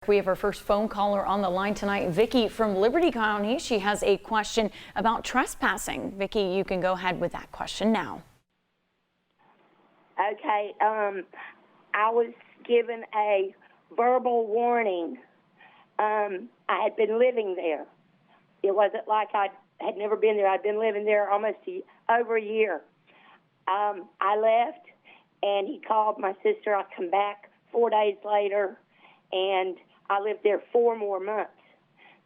We have our first phone caller on the line tonight, Vicki from Liberty County. She has a question about trespassing. Vicki, you can go ahead with that question now. Okay, I was given a verbal warning. I had been living there. It wasn't like I had never been there. I'd been living there almost over a year. I left, and he called my sister. I come back 4 days later, and I lived there 4 more months.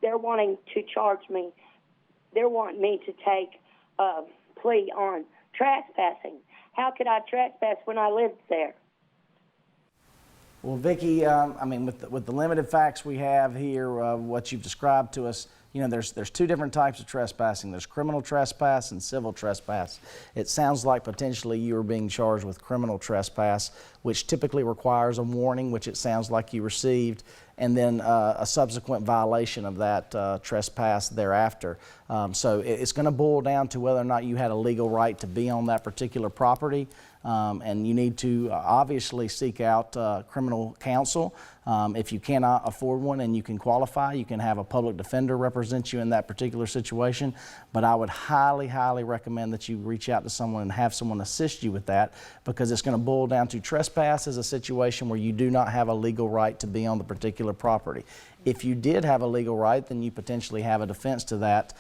They're wanting to charge me. They're wanting me to take a plea on trespassing. How could I trespass when I lived there? Well, Vicki, I mean, with the limited facts we have here, what you've described to us, you know, there's 2 different types of trespassing. There's criminal trespass and civil trespass. It sounds like potentially you are being charged with criminal trespass, which typically requires a warning, which it sounds like you received, and then a subsequent violation of that trespass thereafter. So it's going to boil down to whether or not you had a legal right to be on that particular property. And you need to obviously seek out criminal counsel. If you cannot afford one and you can qualify, you can have a public defender represent you in that particular situation. But I would highly, highly recommend that you reach out to someone and have someone assist you with that, because it's going to boil down to trespass is a situation where you do not have a legal right to be on the particular property. If you did have a legal right, then you potentially have a defense to that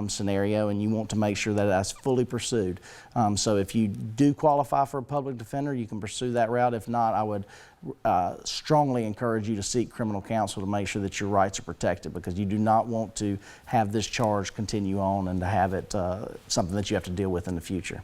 scenario, and you want to make sure that that's fully pursued. So if you do qualify for a public defender, you can pursue that route. If not, I would strongly encourage you to seek criminal counsel to make sure that your rights are protected, because you do not want to have this charge continue on and to have it something that you have to deal with in the future.